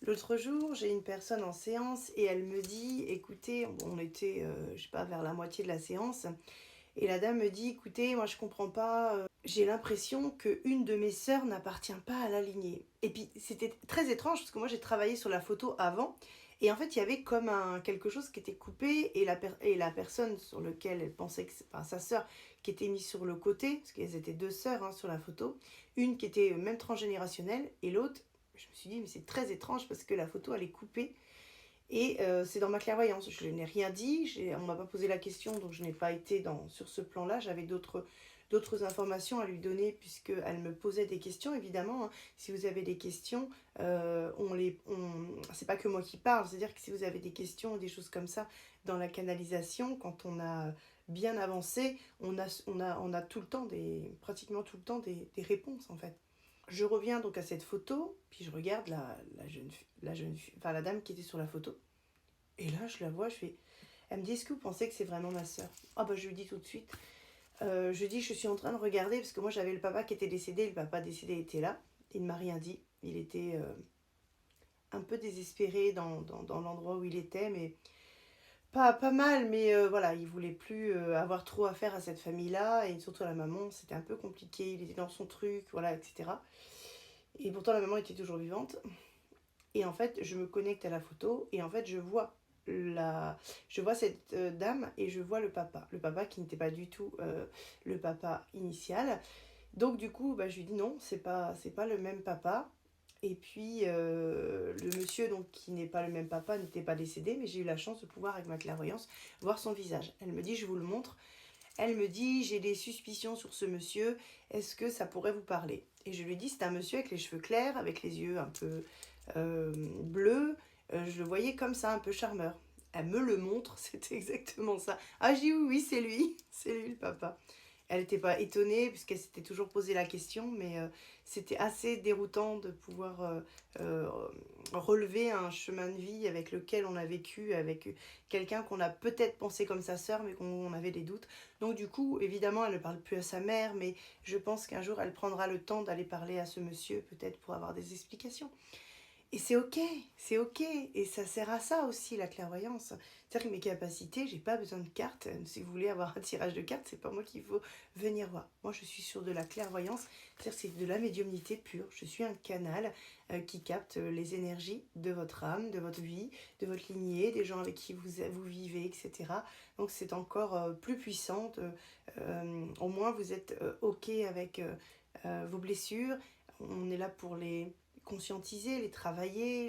L'autre jour, j'ai une personne en séance et elle me dit, écoutez, on était, je sais pas, vers la moitié de la séance, et la dame me dit, écoutez, moi je comprends pas, j'ai l'impression qu'une de mes sœurs n'appartient pas à la lignée. Et puis c'était très étrange parce que moi j'ai travaillé sur la photo avant, et en fait il y avait comme quelque chose qui était coupé, et la personne sur laquelle elle pensait que enfin, sa sœur qui était mise sur le côté, parce qu'elles étaient deux sœurs sur la photo, une qui était même transgénérationnelle et l'autre, je me suis dit mais c'est très étrange parce que la photo elle est coupée. Et c'est dans ma clairvoyance. Je n'ai rien dit, on ne m'a pas posé la question, donc je n'ai pas été sur ce plan-là. J'avais d'autres informations à lui donner, puisqu'elle me posait des questions, évidemment. Hein. Si vous avez des questions, c'est pas que moi qui parle, c'est-à-dire que si vous avez des questions ou des choses comme ça dans la canalisation, quand on a bien avancé, on a tout le temps, pratiquement tout le temps, des réponses, en fait. Je reviens donc à cette photo, puis je regarde la jeune fille, enfin la dame qui était sur la photo. Et là, je la vois, elle me dit, est-ce que vous pensez que c'est vraiment ma sœur? Ah bah je lui dis tout de suite. Je dis, je suis en train de regarder, parce que moi j'avais le papa qui était décédé, le papa décédé était là. Il ne m'a rien dit. Il était un peu désespéré dans l'endroit où il était, mais pas mal, mais voilà, il voulait plus avoir trop affaire à cette famille-là, et surtout à la maman, c'était un peu compliqué, il était dans son truc, voilà, etc. Et pourtant la maman était toujours vivante. Et en fait, je me connecte à la photo et en fait, je vois cette dame et je vois le papa. Le papa qui n'était pas du tout le papa initial. Donc du coup, bah, je lui dis non, c'est pas le même papa. Et puis le monsieur donc qui n'est pas le même papa n'était pas décédé, mais j'ai eu la chance de pouvoir avec ma clairvoyance voir son visage. Elle me dit, je vous le montre. Elle me dit, j'ai des suspicions sur ce monsieur, est-ce que ça pourrait vous parler? Et je lui dis, c'est un monsieur avec les cheveux clairs, avec les yeux un peu bleus. Je le voyais comme ça, un peu charmeur. Elle me le montre, c'était exactement ça. Ah, je dis oui, oui, c'est lui, c'est lui le papa. Elle n'était pas étonnée puisqu'elle s'était toujours posé la question, mais c'était assez déroutant de pouvoir euh, relever un chemin de vie avec lequel on a vécu, avec quelqu'un qu'on a peut-être pensé comme sa sœur, mais qu'on avait des doutes. Donc du coup, évidemment, elle ne parle plus à sa mère, mais je pense qu'un jour, elle prendra le temps d'aller parler à ce monsieur, peut-être pour avoir des explications. Et c'est ok, et ça sert à ça aussi la clairvoyance. C'est-à-dire que mes capacités, j'ai pas besoin de cartes. Si vous voulez avoir un tirage de cartes, c'est pas moi qu'il faut venir voir. Moi, je suis sur de la clairvoyance, c'est-à-dire que c'est de la médiumnité pure. Je suis un canal qui capte les énergies de votre âme, de votre vie, de votre lignée, des gens avec qui vous vivez, etc. Donc c'est encore plus puissant. Au moins, vous êtes ok avec vos blessures. On est là pour les conscientiser, les travailler,